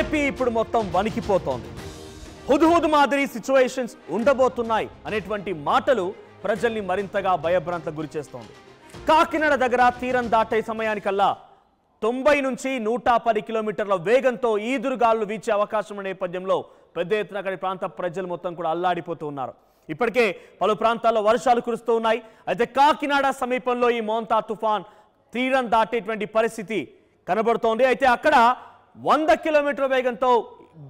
AP ఇప్పుడు మొత్తం వణికిపోతోంది. Hudhud మాదిరి సిచ్యువేషన్స్ ఉండబోతున్నాయి అనేటువంటి మాటలు ప్రజల్ని మరింతగా భయభ్రాంతకు గురిచేస్తోంది. కాకినాడ దగ్గర తీరం దాటే సమయానికల్లా 90 నుంచి 110 కిలోమీటర్ల వేగంతో ఈదురుగాలు వీచే అవకాశం ఉన్న నేపథ్యంలో పెద్ద ఎత్తున అక్కడి ప్రాంత ప్రజలు మొత్తం కూడా అల్లాడిపోతూ ఉన్నారు. ఇప్పటికే పలు ప్రాంతాల్లో వర్షాలు కురుస్తూ ఉన్నాయి. అయితే కాకినాడ సమీపంలో ఈ మోంతా తుఫాన్ తీరం దాటేటువంటి పరిస్థితి కనబడుతోంది. అయితే అక్కడ 100 కిలోమీటర్ల వేగంతో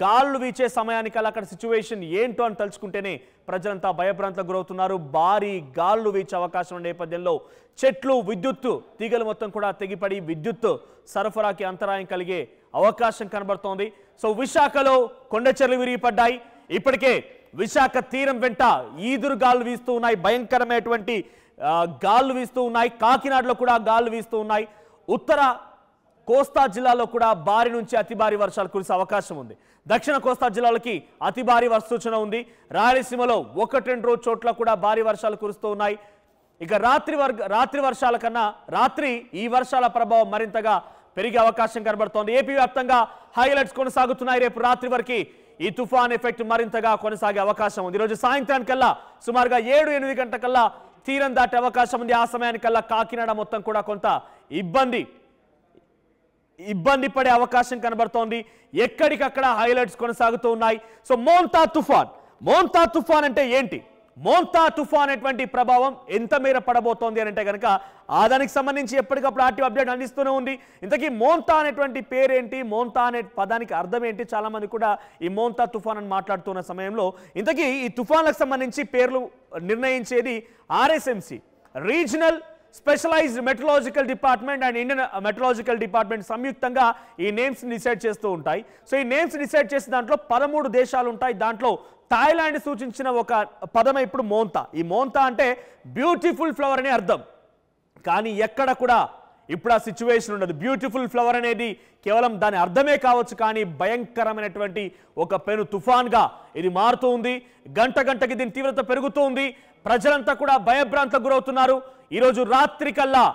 గాలులు వీచే సమయానికల్లా అక్కడ సిచ్యువేషన్ ఏంటో అని తలుచుకుంటేనే ప్రజలంతా భయభ్రాంతకు గురవుతున్నారు. భారీ గాలులు వీచే అవకాశం ఉన్న నేపథ్యంలో చెట్లు, విద్యుత్తు తీగలు మొత్తం కూడా తెగిపడి విద్యుత్ సరఫరాకి అంతరాయం కలిగే అవకాశం కనబడుతోంది. సో విశాఖలో కొండచెర్లు విరిగిపడ్డాయి. ఇప్పటికే విశాఖ తీరం వెంట ఈదురు గాలు వీస్తూ ఉన్నాయి. భయంకరమైనటువంటి గాలు వీస్తూ ఉన్నాయి. కాకినాడలో కూడా గాలు వీస్తూ ఉన్నాయి. ఉత్తర కోస్తా జిల్లాలో కూడా భారీ నుంచి అతి భారీ వర్షాలు కురిసే అవకాశం ఉంది. దక్షిణ కోస్తా జిల్లాలకి అతి భారీ వర్ష ఉంది. రాయలసీమలో 1-2 చోట్ల కూడా భారీ వర్షాలు కురుస్తూ ఉన్నాయి. ఇక రాత్రి వర్షాల కన్నా రాత్రి ఈ వర్షాల ప్రభావం మరింతగా పెరిగే అవకాశం కనబడుతోంది. ఏపీ వ్యాప్తంగా హైలైట్స్ కొనసాగుతున్నాయి. రేపు రాత్రి వరకు ఈ తుఫాన్ ఎఫెక్ట్ మరింతగా కొనసాగే అవకాశం ఉంది. ఈరోజు సాయంత్రానికల్లా సుమారుగా 7-8 గంటలకల్లా తీరం దాటే అవకాశం ఉంది. ఆ సమయానికల్లా కాకినాడ మొత్తం కూడా కొంత ఇబ్బంది పడే అవకాశం కనబడుతోంది. ఎక్కడికక్కడ హైలైట్స్ కొనసాగుతూ ఉన్నాయి. సో మోంతా తుఫాన్ అంటే ఏంటి, మోంతా తుఫాన్ అనేటువంటి ప్రభావం ఎంత మేర పడబోతోంది అని అంటే కనుక దానికి సంబంధించి ఎప్పటికప్పుడు ఆర్టీవీ అప్డేట్ అందిస్తూనే ఉంది. ఇంతకీ మోంతా అనేటువంటి పేరేంటి, మోంతా అనే పదానికి అర్థం ఏంటి, చాలా మంది కూడా ఈ మోంతా తుఫాన్ అని మాట్లాడుతున్న సమయంలో ఇంతకీ ఈ తుఫాన్లకు సంబంధించి పేర్లు నిర్ణయించేది RSMC, regional specialised meteorological department and Indian meteorological department సంయుక్తంగా ఈ నేమ్స్ డిసైడ్ చేస్తూ ఉంటాయి. సో ఈ నేమ్స్ డిసైడ్ చేసే దాంట్లో 13 దేశాలు ఉంటాయి. దాంట్లో థాయిలాండ్ సూచించిన ఒక పదమే ఇప్పుడు మోంతా. ఈ మోంతా అంటే బ్యూటిఫుల్ ఫ్లవర్ అని అర్థం. కానీ ఎక్కడ కూడా ఇప్పుడు ఆ సిచ్యువేషన్ ఉండదు. బ్యూటిఫుల్ ఫ్లవర్ అనేది కేవలం దాని అర్థమే కావచ్చు, కానీ భయంకరమైనటువంటి ఒక పెను తుఫాన్గా ఇది మారుతూ ఉంది. గంటకి దీని తీవ్రత పెరుగుతూ ఉంది. ప్రజలంతా కూడా భయభ్రాంతకు గురవుతున్నారు. ఈరోజు రాత్రి కల్లా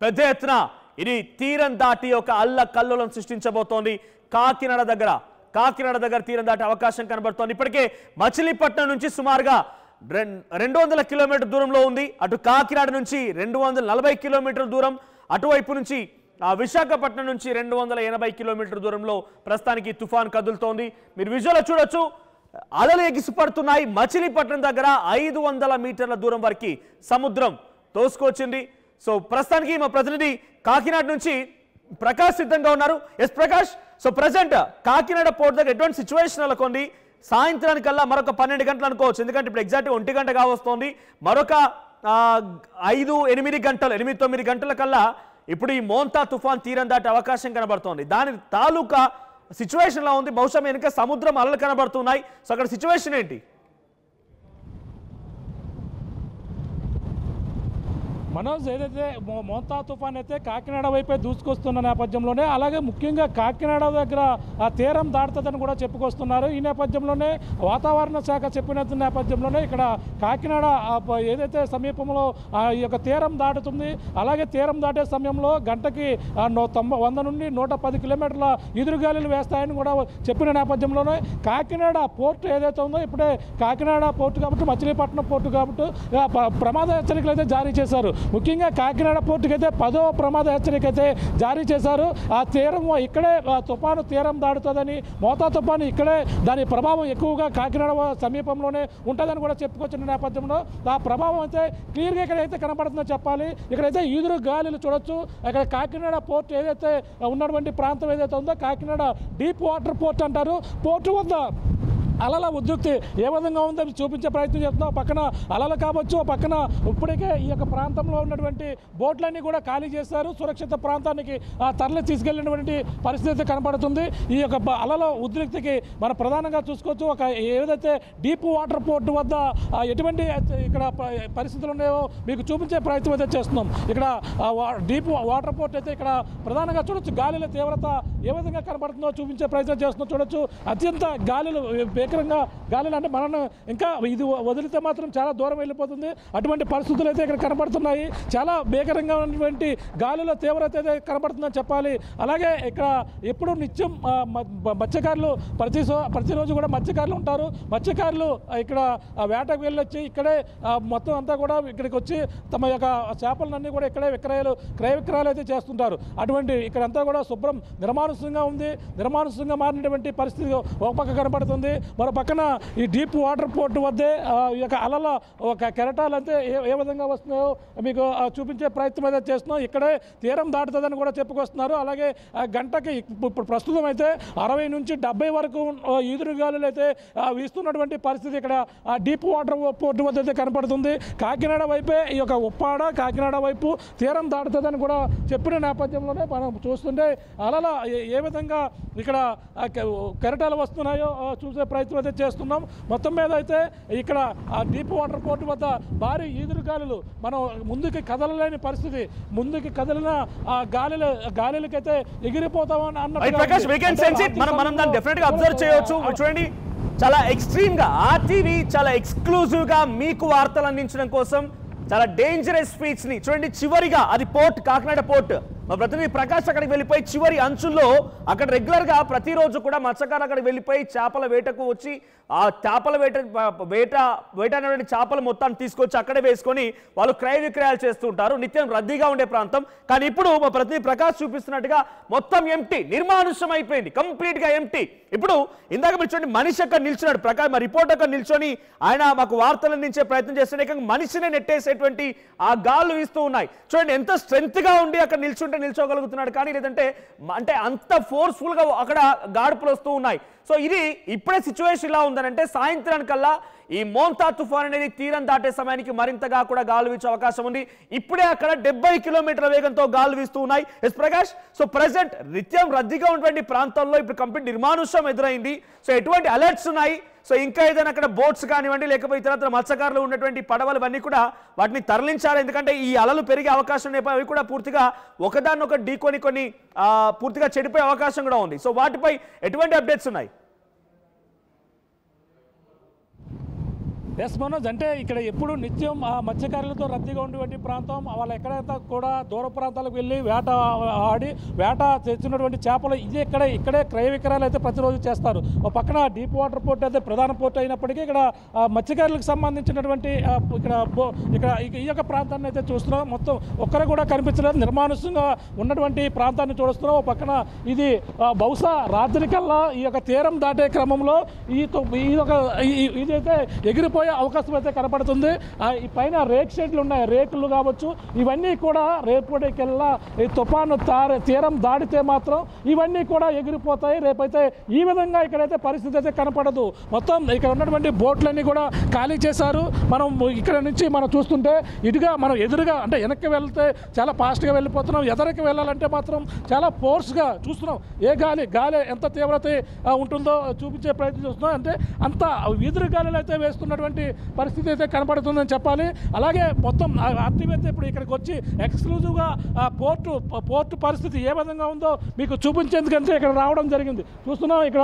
పెద్ద ఎత్తున ఇది తీరం దాటి ఒక అల్లకల్లోలం సృష్టించబోతోంది. కాకినాడ దగ్గర తీరం దాటే అవకాశం కనబడుతోంది. ఇప్పటికే మచిలీపట్నం నుంచి సుమారుగా 200 కిలోమీటర్ దూరంలో ఉంది. అటు కాకినాడ నుంచి 240 కిలోమీటర్ దూరం, అటువైపు నుంచి విశాఖపట్నం నుంచి 280 కిలోమీటర్ దూరంలో ప్రస్తుతానికి తుఫాన్ కదులుతోంది. మీరు విజువల్ చూడొచ్చు, అలలు ఎగిసిపడుతున్నాయి. మచిలీపట్నం దగ్గర 500 మీటర్ల దూరం వరకు సముద్రం తోసుకొచ్చింది. సో ప్రస్తుతానికి మా ప్రతినిధి కాకినాడ నుంచి ప్రకాష్ సిద్ధంగా ఉన్నారు. Yes Prakash, so present Kakinada port దగ్గర ఎటువంటి సిచ్యువేషన్ నెలకొంది? సాయంత్రానికల్లా మరొక 12 గంటలు అనుకోవచ్చు, ఎందుకంటే ఇప్పుడు ఎగ్జాక్ట్ 1 గంట కావస్తోంది. మరొక 8-9 గంటల కల్లా ఇప్పుడు ఈ మోంతా తుఫాన్ తీరం దాటే అవకాశం కనబడుతోంది. దాని తాలూకా సిచ్యువేషన్ ఎలా ఉంది? బహుశా వెనుక సముద్రం అలలు కనబడుతున్నాయి. సో అక్కడ సిచ్యువేషన్ ఏంటి? మనోజ్, ఏదైతే మోంతా తుఫాన్ అయితే కాకినాడ వైపే దూసుకొస్తున్న నేపథ్యంలోనే, అలాగే ముఖ్యంగా కాకినాడ దగ్గర ఆ తీరం దాటుతుందని కూడా చెప్పుకొస్తున్నారు. ఈ నేపథ్యంలోనే వాతావరణ శాఖ చెప్పిన నేపథ్యంలోనే ఇక్కడ కాకినాడ ఏదైతే సమీపంలో ఈ యొక్క తీరం దాటుతుంది, అలాగే తీరం దాటే సమయంలో గంటకి 100 నుండి 110 కిలోమీటర్ల ఎదురుగాలులు వేస్తాయని కూడా చెప్పిన నేపథ్యంలోనే కాకినాడ పోర్టు ఏదైతే ఉందో, ఇప్పుడే కాకినాడ పోర్టు కాబట్టి, మచిలీపట్నం పోర్టు కాబట్టి ప్రమాద హెచ్చరికలు అయితే జారీ చేశారు. ముఖ్యంగా కాకినాడ పోర్టుకి అయితే 10వ ప్రమాద హెచ్చరిక అయితే జారీ చేశారు. ఆ తీరం ఇక్కడే తుఫాను తీరం దాడుతుందని, మోంతా తుఫాను ఇక్కడే దాని ప్రభావం ఎక్కువగా కాకినాడ సమీపంలోనే ఉంటుందని కూడా చెప్పుకొచ్చిన నేపథ్యంలో ఆ ప్రభావం అయితే క్లియర్గా ఇక్కడైతే కనబడుతుందో చెప్పాలి. ఇక్కడైతే ఈదురు గాలులు చూడొచ్చు. ఇక్కడ కాకినాడ పోర్ట్ ఏదైతే ఉన్నటువంటి ప్రాంతం ఏదైతే ఉందో, కాకినాడ డీప్ వాటర్ పోర్ట్ అంటారు. పోర్టు వద్ద అలల ఉద్రిక్తి ఏ విధంగా ఉందో చూపించే ప్రయత్నం చేస్తున్నాం. పక్కన అలలు కావచ్చు, పక్కన ఇప్పటికే ఈ యొక్క ప్రాంతంలో ఉన్నటువంటి బోట్లన్నీ కూడా ఖాళీ చేశారు. సురక్షిత ప్రాంతానికి తరలి తీసుకెళ్లినటువంటి పరిస్థితి కనబడుతుంది. ఈ యొక్క అలల ఉద్రిక్తికి మనం ప్రధానంగా చూసుకోవచ్చు. ఒక ఏదైతే డీప్ వాటర్ పోర్ట్ వద్ద ఎటువంటి ఇక్కడ పరిస్థితులు ఉన్నాయో మీకు చూపించే ప్రయత్నం అయితే చేస్తున్నాం. ఇక్కడ డీప్ వాటర్ పోర్ట్ అయితే ఇక్కడ ప్రధానంగా చూడొచ్చు. గాలిల తీవ్రత ఏ విధంగా కనబడుతుందో చూపించే ప్రయత్నం చేస్తున్నాం. చూడొచ్చు, అత్యంత గాలులు భీకరంగా గాలులు అంటే మనను ఇంకా ఇది వదిలితే మాత్రం చాలా దూరం వెళ్ళిపోతుంది. అటువంటి పరిస్థితులు అయితే ఇక్కడ కనబడుతున్నాయి. చాలా భీకరంగా ఉన్నటువంటి గాలుల తీవ్రత అయితే కనబడుతుందని చెప్పాలి. అలాగే ఇక్కడ ఎప్పుడు నిత్యం మత్స్యకారులు ప్రతిరోజు కూడా మత్స్యకారులు ఉంటారు. మత్స్యకారులు ఇక్కడ వేటకు వెళ్ళొచ్చి ఇక్కడే మొత్తం అంతా కూడా ఇక్కడికి వచ్చి తమ యొక్క చేపలన్నీ కూడా ఇక్కడే క్రయ విక్రయాలు అయితే చేస్తుంటారు. అటువంటి ఇక్కడంతా కూడా శుభ్రం నిర్మానుష్యంగా ఉంది. నిర్మానుష్యంగా మారినటువంటి పరిస్థితి ఒక పక్క కనబడుతుంది. మరో పక్కన ఈ డీప్ వాటర్ పోర్ట్ వద్దే ఈ యొక్క అలల ఒక కెరటాలు అంతే ఏ విధంగా వస్తున్నాయో మీకు చూపించే ప్రయత్నం అయితే చేస్తున్నాం. ఇక్కడే తీరం దాటుతుందని కూడా చెప్పుకొస్తున్నారు. అలాగే గంటకి ఇప్పుడు ప్రస్తుతం అయితే 60 నుంచి 70 వరకు ఈదురుగాలులు అయితే వీస్తున్నటువంటి పరిస్థితి ఇక్కడ డీప్ వాటర్ పోర్ట్ వద్ద అయితే కనపడుతుంది. కాకినాడ వైపే ఈ యొక్క ఉప్పాడ కాకినాడ వైపు తీరం దాటుతుందని కూడా చెప్పిన నేపథ్యంలోనే మనం చూస్తుంటే అలల ఏ విధంగా ఇక్కడ కెరటాలు వస్తున్నాయో చూసే ప్రయత్నం అయితే చేస్తున్నాం. మొత్తం మీద అయితే ఇక్కడ డీప్ వాటర్ పోర్ట్ వద్ద భారీ ఈదురుగాలులు మనం ముందుకి కదలలేని పరిస్థితి. ముందుకి కదిలిన గాలిలకైతే ఎగిరిపోతామని చూడండి. చాలా ఎక్స్ట్రీమ్ గా ఆర్టీవీ చాలా ఎక్స్క్లూజివ్ గా మీకు వార్తలు అందించడం కోసం చాలా డేంజరస్ స్పీచ్ ని చూడండి. చివరిగా అది పోర్ట్, కాకినాడ పోర్ట్. మా ప్రతినిధి ప్రకాష్ అక్కడికి వెళ్ళిపోయి చివరి అంచుల్లో అక్కడ రెగ్యులర్ గా ప్రతిరోజు కూడా మత్స్యకారులు అక్కడికి వెళ్ళిపోయి చేపల వేటకు వచ్చి ఆ చేపల వేటైనటువంటి చేపలు మొత్తాన్ని తీసుకొచ్చి అక్కడే వేసుకొని వాళ్ళు క్రయ విక్రయాలు చేస్తూ ఉంటారు. నిత్యం రద్దీగా ఉండే ప్రాంతం. కానీ ఇప్పుడు మా ప్రతినిధి ప్రకాష్ చూపిస్తున్నట్టుగా మొత్తం ఎంటీ, నిర్మానుష్యం అయిపోయింది, కంప్లీట్ గా ఎంటీ. ఇప్పుడు ఇందాక మీరు చూడండి, మనిషి అక్కడ నిల్చున్నాడు. ప్రకాష్ మా రిపోర్టర్ అక్కడ నిల్చొని ఆయన మాకు వార్తలు అందించే ప్రయత్నం చేస్తుంటే మనిషిని నెట్టేసేటువంటి ఆ గాళ్ళు వీస్తూ ఉన్నాయి. చూడండి ఎంత స్ట్రెంత్ గా ఉండి అక్కడ నిల్చోగలుగుతున్నాడు. కానీ లేదంటే అంటే అంత ఫోర్స్ఫుల్ గా అక్కడ గాడుపులు వస్తూ ఉన్నాయి. సో ఇది ఇప్పుడే సిచ్యువేషన్ ఇలా ఉందనంటే సాయంత్రానికల్లా ఈ మోంతా తుఫాన్ అనేది తీరం దాటే సమయానికి మరింతగా కూడా గాలు వీచే అవకాశం ఉంది. ఇప్పుడే అక్కడ 70 కిలోమీటర్ల వేగంతో గాలు వీస్తూ ఉన్నాయి. ఎస్ ప్రకాష్, సో ప్రెసెంట్ నిత్యం రద్దీగా ఉన్నటువంటి ప్రాంతాల్లో ఇప్పుడు కంప్లీట్ నిర్మానుష్యం ఎదురైంది. సో ఎటువంటి అలర్ట్స్ ఉన్నాయి? సో ఇంకా ఏదైనా అక్కడ బోట్స్ కానివ్వండి, లేకపోతే ఇతర మత్స్యకారులు ఉన్నటువంటి పడవలు ఇవన్నీ కూడా వాటిని తరలించాలి. ఎందుకంటే ఈ అలలు పెరిగే అవకాశం ఉన్నాయి. అవి కూడా పూర్తిగా ఒకదాన్నొక ఢీకొని కొన్ని పూర్తిగా చెడిపోయే అవకాశం కూడా ఉంది. సో వాటిపై ఎటువంటి అప్డేట్స్ ఉన్నాయి? ఎస్ మనోజ్, అంటే ఇక్కడ ఎప్పుడు నిత్యం మత్స్యకారులతో రద్దీగా ఉండేటువంటి ప్రాంతం. వాళ్ళు ఎక్కడైతే కూడా దూర ప్రాంతాలకు వెళ్ళి వేట తెచ్చినటువంటి చేపలు ఇక్కడే క్రయ విక్రయాలు అయితే ప్రతిరోజు చేస్తారు. ఒక పక్కన డీప్ వాటర్ పోర్ట్ అయితే ప్రధాన పోర్ట్ అయినప్పటికీ ఇక్కడ మత్స్యకారులకు సంబంధించినటువంటి ఇక్కడ ఈ యొక్క ప్రాంతాన్ని అయితే చూస్తున్నాం. మొత్తం ఒక్కరు కూడా కనిపించలేదు, నిర్మానుష్యంగా ఉన్నటువంటి ప్రాంతాన్ని చూస్తున్నాం. ఒక పక్కన ఇది బహుశా రాత్రికల్లా ఈ యొక్క తీరం దాటే క్రమంలో ఇదైతే ఎగిరిపోయి అవకాశం అయితే కనపడుతుంది. ఈ పైన రేక్ షెడ్లు ఉన్నాయి, రేకులు కావచ్చు, ఇవన్నీ కూడా రేపటికెల్లా ఈ తుఫాను తీరం దాటితే మాత్రం ఇవన్నీ కూడా ఎగిరిపోతాయి. రేపైతే ఈ విధంగా ఇక్కడైతే పరిస్థితి అయితే కనపడదు. మొత్తం ఇక్కడ ఉన్నటువంటి బోట్లన్నీ కూడా ఖాళీ చేశారు. మనం ఇక్కడ నుంచి మనం చూస్తుంటే ఇటుగా మనం ఎదురుగా అంటే వెనక్కి వెళ్తే చాలా ఫాస్ట్గా వెళ్ళిపోతున్నాం. ఎదరికి వెళ్ళాలంటే మాత్రం చాలా ఫోర్స్గా చూస్తున్నాం. గాలి ఎంత తీవ్రత ఉంటుందో చూపించే ప్రయత్నం చేస్తున్నాం. అంటే అంత ఎదురు గాలిలో అయితే వేస్తున్నటువంటి పరిస్థితి అయితే కనపడుతుందని చెప్పాలి. అలాగే మొత్తం ఆర్టీవీ అయితే ఇప్పుడు ఇక్కడికి వచ్చి ఎక్స్క్లూజివ్గా పోర్టు పరిస్థితి ఏ విధంగా ఉందో మీకు చూపించేందుకంటే ఇక్కడ రావడం జరిగింది. చూస్తున్నాం ఇక్కడ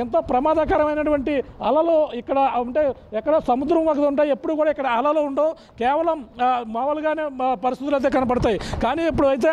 ఎంతో ప్రమాదకరమైనటువంటి అలలు ఇక్కడ ఉంటే ఎక్కడ సముద్రం ఒకటి ఉంటాయి, ఎప్పుడు కూడా ఇక్కడ అలలు ఉండవు, కేవలం మామూలుగానే పరిస్థితులు అయితే కనపడతాయి. కానీ ఇప్పుడు అయితే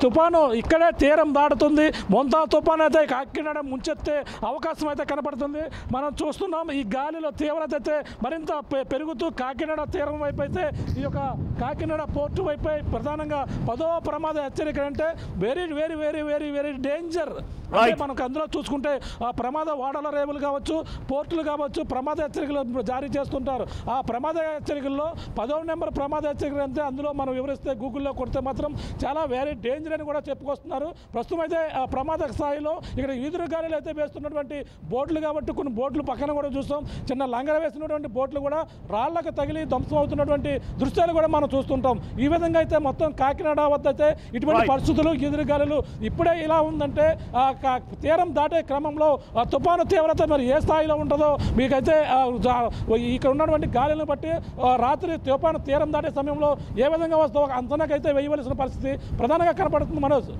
తుఫాను ఇక్కడే తీరం దాటుతుంది. మోంతా తుఫాను అయితే కాకినాడ ముంచెత్తే అవకాశం అయితే కనపడుతుంది. మనం చూస్తున్నాం ఈ గాలిలో తీవ్రత అయితే మరింత పెరుగుతూ కాకినాడ తీరం వైపు అయితే ఈ యొక్క కాకినాడ పోర్టు వైపు ప్రధానంగా 10వ ప్రమాద హెచ్చరిక అంటే very very very very very danger. అంటే మనకు అందులో చూసుకుంటే ప్రమాద వాడల రేవులు కావచ్చు, పోర్టులు కావచ్చు, ప్రమాద హెచ్చరికలు జారీ చేస్తుంటారు. ఆ ప్రమాద హెచ్చరికల్లో 10వ నెంబర్ ప్రమాద హెచ్చరికలు అంటే అందులో మనం వివరిస్తే గూగుల్లో కొడితే మాత్రం చాలా వెరీ డేంజర్ అని కూడా చెప్పుకొస్తున్నారు. ప్రస్తుతం అయితే ఆ ప్రమాద స్థాయిలో ఇక్కడ ఈదురు గాలిలో అయితే వేస్తున్నటువంటి బోట్లు కాబట్టి కొన్ని బోట్లు పక్కన కూడా చూస్తాం. చిన్న లంగర వేసినటువంటి బోట్లు కూడా రాళ్లకు తగిలి ధ్వంసం అవుతున్నటువంటి దృశ్యాలు కూడా మనం చూస్తుంటాం. ఈ విధంగా అయితే మొత్తం కాకినాడ వద్ద అయితే ఇటువంటి పరిస్థితులు ఎదురు గాలులు ఇప్పుడే ఇలా ఉందంటే తీరం దాటే క్రమంలో తుఫాను తీవ్రత మరి ఏ స్థాయిలో ఉంటుందో మీకైతే ఇక్కడ ఉన్నటువంటి గాలిని బట్టి రాత్రి తుఫాను తీరం దాటే సమయంలో ఏ విధంగా వస్తుందో అంచనాకైతే వేయవలసిన పరిస్థితి ప్రధానంగా కనపడుతుంది. Manoj,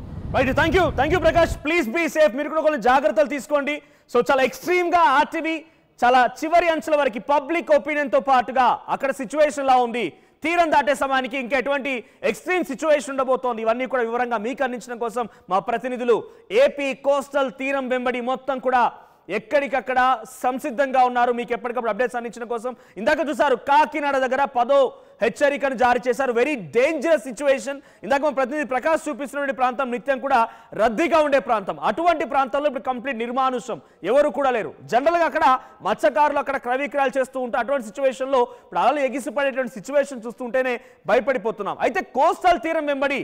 thank you Prakash. Please be safe. మీరు కూడా కొన్ని జాగ్రత్తలు తీసుకోండి. సో చాలా ఎక్స్ట్రీమ్ గా ఆర్టీవీ చాలా చివరి అంచుల వరకు పబ్లిక్ ఒపీనియన్తో పాటుగా అక్కడ సిచ్యువేషన్ లా ఉంది, తీరం దాటే సమయానికి ఇంకా ఎటువంటి ఎక్స్ట్రీమ్ సిచ్యువేషన్ ఉండబోతోంది, ఇవన్నీ కూడా వివరంగా మీకు అందించడం కోసం మా ప్రతినిధులు ఏపీ కోస్టల్ తీరం వెంబడి మొత్తం కూడా ఎక్కడికక్కడ సంసిద్ధంగా ఉన్నారు మీకు ఎప్పటికప్పుడు అప్డేట్స్ అందించడం కోసం. ఇందాక చూసారు కాకినాడ దగ్గర 10వ హెచ్చరికను జారీ చేశారు, వెరీ డేంజరస్ సిచ్యువేషన్. ఇందాక మా ప్రతినిధి ప్రకాష్ చూపిస్తున్న ప్రాంతం నిత్యం కూడా రద్దీగా ఉండే ప్రాంతం, అటువంటి ప్రాంతంలో ఇప్పుడు కంప్లీట్ నిర్మానుష్యం, ఎవరు కూడా లేరు. జనరల్గా అక్కడ మత్స్యకారులు అక్కడ క్రయ విక్రయాలు చేస్తూ ఉంటారు, అటువంటి సిచ్యువేషన్లో ఇప్పుడు అలలు ఎగిసిపడేటువంటి సిచ్యువేషన్ చూస్తుంటేనే భయపడిపోతున్నాం. అయితే కోస్టల్ తీరం వెంబడి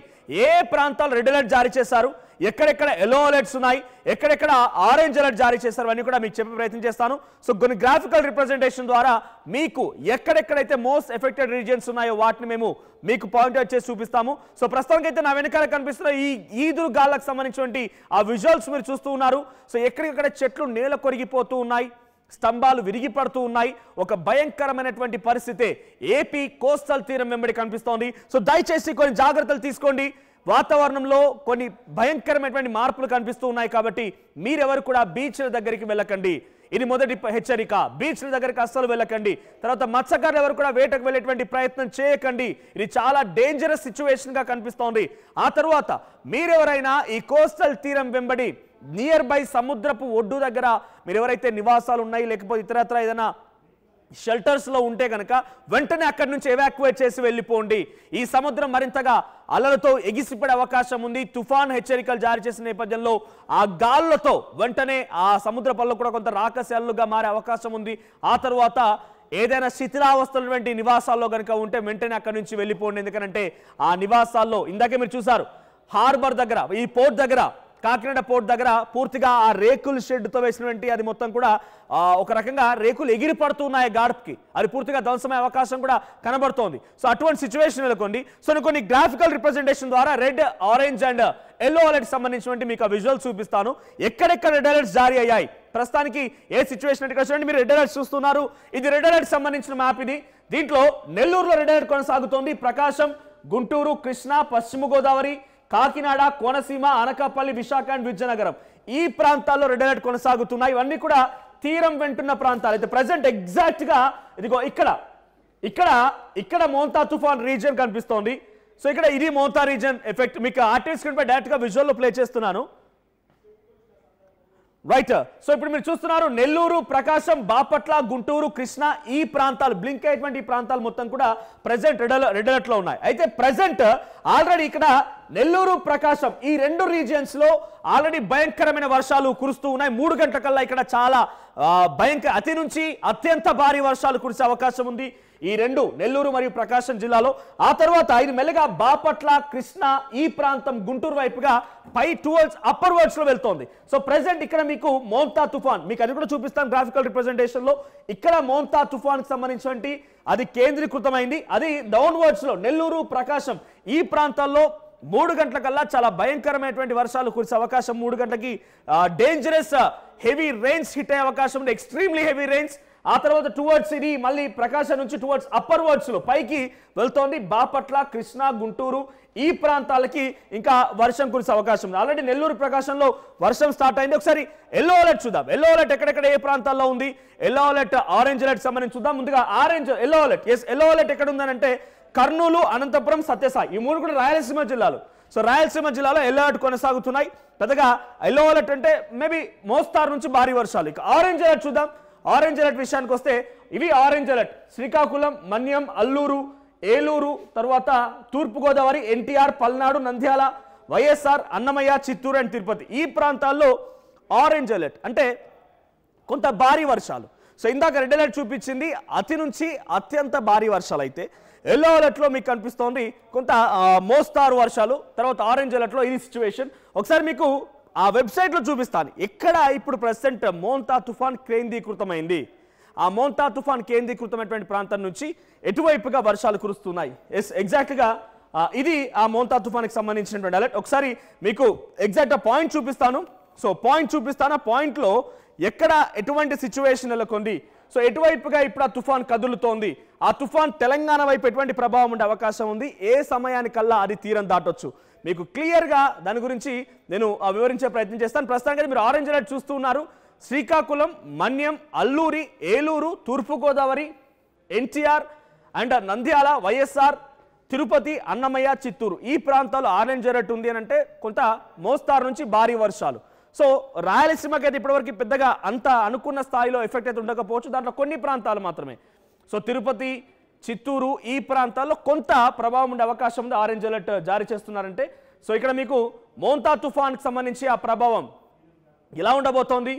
ఏ ప్రాంతాలు రెడ్ అలర్ట్ జారీ చేశారు, ఎక్కడెక్కడ ఎల్లో అలర్ట్స్ ఉన్నాయి, ఎక్కడెక్కడ ఆరెంజ్ అలర్ట్ జారీ చేశారు అన్నీ కూడా మీకు చెప్పే ప్రయత్నం చేస్తాను. సో కొన్ని గ్రాఫికల్ రిప్రజెంటేషన్ ద్వారా మీకు ఎక్కడెక్కడైతే మోస్ట్ ఎఫెక్టెడ్ రీజియన్స్ ఉన్నాయో వాటిని మేము మీకు పాయింట్ అవుట్ చేసి చూపిస్తాము. సో ప్రస్తుతానికి అయితే నా వెనకాల కనిపిస్తున్న ఈ ఈదురు గాళ్ళకు సంబంధించినటువంటి ఆ విజువల్స్ మీరు చూస్తూ ఉన్నారు. సో ఎక్కడెక్కడ చెట్లు నేల కొరిగిపోతూ ఉన్నాయి, స్తంభాలు విరిగి పడుతూ ఉన్నాయి, ఒక భయంకరమైనటువంటి పరిస్థితి ఏపీ కోస్టల్ తీరం వెంబడి కనిపిస్తోంది. సో దయచేసి కొన్ని జాగ్రత్తలు తీసుకోండి, వాతావరణంలో కొన్ని భయంకరమైనటువంటి మార్పులు కనిపిస్తూ ఉన్నాయి కాబట్టి మీరెవరు కూడా బీచ్ల దగ్గరికి వెళ్ళకండి, ఇది మొదటి హెచ్చరిక. బీచ్ల దగ్గరికి అస్సలు వెళ్ళకండి. తర్వాత మత్స్యకారులు ఎవరు కూడా వేటకు వెళ్ళేటువంటి ప్రయత్నం చేయకండి, ఇది చాలా డేంజరస్ సిచ్యువేషన్ గా కనిపిస్తోంది. ఆ తర్వాత మీరెవరైనా ఈ కోస్టల్ తీరం వెంబడి నియర్ బై సముద్రపు ఒడ్డు దగ్గర మీరు ఎవరైతే నివాసాలు ఉన్నాయి లేకపోతే ఇతరత్ర ఏదైనా షెల్టర్స్ లో ఉంటే కనుక వెంటనే అక్కడి నుంచి ఎవాక్యువేట్ చేసి వెళ్ళిపోండి. ఈ సముద్రం మరింతగా అలలతో ఎగిసిపడే అవకాశం ఉంది. తుఫాన్ హెచ్చరికలు జారీ చేసిన నేపథ్యంలో ఆ గాలులతో వెంటనే ఆ సముద్ర పళ్ళు కూడా కొంత రాకశాలుగా మారే అవకాశం ఉంది. ఆ తర్వాత ఏదైనా శిథిలావస్థలటువంటి నివాసాల్లో కనుక ఉంటే వెంటనే అక్కడి నుంచి వెళ్ళిపోండి. ఎందుకంటే ఆ నివాసాల్లో ఇందాకే మీరు చూసారు హార్బర్ దగ్గర, ఈ పోర్ట్ దగ్గర, కాకినాడ పోర్ట్ దగ్గర పూర్తిగా ఆ రేకుల షెడ్తో వేసినటువంటి అది మొత్తం కూడా ఒక రకంగా రేకులు ఎగిరి పడుతున్నాయి గాడ్పుకి, అది పూర్తిగా ధ్వంసమయ్యే అవకాశం కూడా కనబడుతోంది. సో అటువంటి సిచ్యువేషన్ నెలకొంది. సో కొన్ని గ్రాఫికల్ రిప్రజెంటేషన్ ద్వారా red, orange and yellow alert సంబంధించినటువంటి మీకు ఆ విజువల్స్ చూపిస్తాను. ఎక్కడెక్కడ రెడ్ అలర్ట్స్ జారీ అయ్యాయి, ప్రస్తుతానికి ఏ సిచ్యువేషన్ అంటే చూడండి, మీరు రెడ్ అలర్ట్స్ చూస్తున్నారు, ఇది రెడ్ అలర్ట్ సంబంధించిన మ్యాప్. ఇది దీంట్లో నెల్లూరులో రెడ్ అలర్ట్ కొనసాగుతోంది, ప్రకాశం, గుంటూరు, కృష్ణా, పశ్చిమ గోదావరి, కాకినాడ, కోనసీమ, అనకాపల్లి, విశాఖ అండ్ విజయనగరం ఈ ప్రాంతాల్లో రెడ్ అలర్ట్ కొనసాగుతున్నాయి. ఇవన్నీ కూడా తీరం వెంటున్న ప్రాంతాలు. అయితే ప్రజెంట్ ఎగ్జాక్ట్ గా ఇదిగో ఇక్కడ మోంతా తుఫాన్ రీజియన్ కనిపిస్తోంది. సో ఇక్కడ ఇది మోంతా రీజియన్ ఎఫెక్ట్ మీకు ఆర్టీవీ స్క్రీన్ పై డైరెక్ట్ గా విజువల్ లో ప్లే చేస్తున్నాను. రైట్. సో ఇప్పుడు మీరు చూస్తున్నారు నెల్లూరు, ప్రకాశం, బాపట్ల, గుంటూరు, కృష్ణా ఈ ప్రాంతాలు బ్లింక్ అయ్యేటువంటి ప్రాంతాలు మొత్తం కూడా ప్రెసెంట్ రెడ్ అలర్ట్ లో ఉన్నాయి. అయితే ప్రెసెంట్ ఆల్రెడీ ఇక్కడ నెల్లూరు, ప్రకాశం ఈ రెండు రీజియన్స్ లో ఆల్రెడీ భయంకరమైన వర్షాలు కురుస్తూ ఉన్నాయి. 3 గంటల కల్లా ఇక్కడ చాలా అతి నుంచి అత్యంత భారీ వర్షాలు కురిసే అవకాశం ఉంది ఈ రెండు నెల్లూరు మరియు ప్రకాశం జిల్లాలో. ఆ తర్వాత ఇది మెల్లగా బాపట్ల, కృష్ణా ఈ ప్రాంతం, గుంటూరు వైపుగా పై టువర్డ్స్ అప్పర్ వర్డ్స్ లో వెళ్తోంది. సో ప్రెసెంట్ ఇక్కడ మీకు మోంతా తుఫాన్ మీకు అది కూడా చూపిస్తాను గ్రాఫికల్ రిప్రజెంటేషన్ లో. ఇక్కడ మోంతా తుఫాన్ కి సంబంధించినటువంటి అది కేంద్రీకృతమైంది, అది డౌన్ వర్డ్స్ లో నెల్లూరు, ప్రకాశం ఈ ప్రాంతాల్లో 3 గంటల కల్లా చాలా భయంకరమైనటువంటి వర్షాలు కురిసే అవకాశం. 3 గంటలకి డేంజరస్ హెవీ రెయిన్స్ హిట్ అయ్యే అవకాశం ఉంది, ఎక్స్ట్రీమ్లీ హెవీ రెయిన్స్. ఆ తర్వాత టువర్డ్స్ ఇది మళ్ళీ ప్రకాశం నుంచి టువర్డ్స్ అప్పర్ వర్డ్స్ లో పైకి వెళ్తోంది. బాపట్ల, కృష్ణా, గుంటూరు ఈ ప్రాంతాలకి ఇంకా వర్షం కురిసే అవకాశం ఉంది. ఆల్రెడీ నెల్లూరు, ప్రకాశంలో వర్షం స్టార్ట్ అయింది. ఒకసారి ఎల్లో అలర్ట్ చూద్దాం. ఎల్లో అలర్ట్ ఎక్కడెక్కడ ఏ ప్రాంతాల్లో ఉంది, ఎల్లో అలర్ట్, ఆరెంజ్ అలర్ట్ సంబంధించి చూద్దాం. ముందుగా orange yellow alert. Yellow alert ఎక్కడ ఉందనంటే కర్నూలు, అనంతపురం, సత్యసాయి ఈ 3 కూడా రాయలసీమ జిల్లాలు. సో రాయలసీమ జిల్లాలో ఎల్లో అలర్ట్ కొనసాగుతున్నాయి. పెద్దగా ఎల్లో అలర్ట్ అంటే మేబీ మోస్తారు నుంచి భారీ వర్షాలు. ఇక ఆరెంజ్ అలర్ట్ చూద్దాం. ఆరెంజ్ అలర్ట్ విషయానికి వస్తే ఇవి ఆరెంజ్ అలర్ట్ శ్రీకాకుళం, మన్యం, అల్లూరు, ఏలూరు, తర్వాత తూర్పుగోదావరి, ఎన్టీఆర్, పల్నాడు, నంద్యాల, వైఎస్ఆర్, అన్నమయ్య, చిత్తూరు అండ్ తిరుపతి ఈ ప్రాంతాల్లో ఆరెంజ్ అలర్ట్ అంటే కొంత భారీ వర్షాలు. సో ఇందాక రెడ్ అలర్ట్ చూపించింది అతి నుంచి అత్యంత భారీ వర్షాలు. అయితే ఎల్లో అలర్ట్లో మీకు కనిపిస్తోంది కొంత మోస్తారు వర్షాలు. తర్వాత ఆరెంజ్ అలర్ట్లో ఇది సిచ్యువేషన్. ఒకసారి మీకు ఆ వెబ్సైట్లో చూపిస్తాను. ఎక్కడ ఇప్పుడు ప్రెసెంట్ మోంతా తుఫాన్ కేంద్రీకృతమైంది, ఆ మోంతా తుఫాన్ కేంద్రీకృతమైనటువంటి ప్రాంతం నుంచి ఎటువైపుగా వర్షాలు కురుస్తున్నాయి. ఎగ్జాక్ట్గా ఇది ఆ మోంతా తుఫాన్కి సంబంధించినటువంటి అలర్ట్. ఒకసారి మీకు ఎగ్జాక్ట్ పాయింట్ చూపిస్తాను. సో పాయింట్ చూపిస్తాను, ఆ పాయింట్లో ఎక్కడ ఎటువంటి సిచ్యువేషన్ నెలకొంది, సో ఎటువైపుగా ఇప్పుడు ఆ తుఫాన్ కదులుతోంది, ఆ తుఫాన్ తెలంగాణ వైపు ఎటువంటి ప్రభావం ఉండే అవకాశం ఉంది, ఏ సమయానికల్లా అది తీరం దాటొచ్చు, మీకు క్లియర్గా దాని గురించి నేను వివరించే ప్రయత్నం చేస్తాను. ప్రస్తుతానికి మీరు ఆరెంజ్ అలర్ట్ చూస్తున్నారు. శ్రీకాకుళం, మన్యం, అల్లూరి, ఏలూరు, తూర్పుగోదావరి, ఎన్టీఆర్ అండ్ నంద్యాల, వైఎస్ఆర్, తిరుపతి, అన్నమయ్య, చిత్తూరు ఈ ప్రాంతాలు ఆరెంజ్ అలర్ట్ ఉంది అని అంటే కొంత మోస్తారు నుంచి భారీ వర్షాలు. సో రాయలసీమకి అయితే ఇప్పటివరకు పెద్దగా అంత అనుకున్న స్థాయిలో ఎఫెక్ట్ అయితే ఉండకపోవచ్చు, దాంట్లో కొన్ని ప్రాంతాలు మాత్రమే. సో తిరుపతి, చిత్తూరు ఈ ప్రాంతాల్లో కొంత ప్రభావం ఉండే అవకాశం ఉంది, ఆరెంజ్ అలర్ట్ జారీ చేస్తున్నారంటే. సో ఇక్కడ మీకు మోంతా తుఫాన్కి సంబంధించి ఆ ప్రభావం ఎలా ఉండబోతోంది,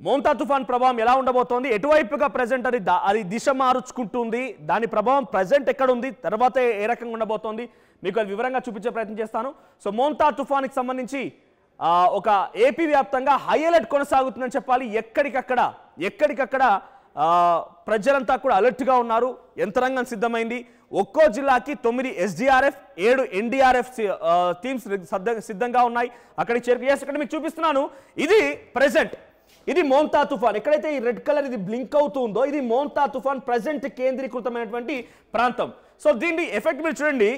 మోంతా తుఫాన్ ప్రభావం ఎలా ఉండబోతోంది, ఎటువైపుగా ప్రజెంట్ అది దిశ మార్చుకుంటుంది, దాని ప్రభావం ప్రజెంట్ ఎక్కడ ఉంది, తర్వాత ఏ రకంగా ఉండబోతోంది మీకు అది వివరంగా చూపించే ప్రయత్నం చేస్తాను. సో మోంతా తుఫాన్కి సంబంధించి ఒక ఏపీ వ్యాప్తంగా హై అలర్ట్ కొనసాగుతుందని చెప్పాలి. ఎక్కడికక్కడ ప్రజలంతా కూడా అలర్ట్గా ఉన్నారు, యంత్రాంగం సిద్ధమైంది. ఒక్కో జిల్లాకి 9 SDRF 7 NDRF టీమ్స్ సిద్ధంగా ఉన్నాయి. అక్కడికి చేరుకు ఇక్కడ మీకు చూపిస్తున్నాను. ఇది ప్రెజెంట్, ఇది మోంతా తుఫాన్. ఎక్కడైతే ఈ రెడ్ కలర్ ఇది బ్లింక్ అవుతుందో ఇది మోంతా తుఫాన్ ప్రెజెంట్ కేంద్రీకృతమైనటువంటి ప్రాంతం. సో దీని ఎఫెక్ట్ మీరు చూడండి,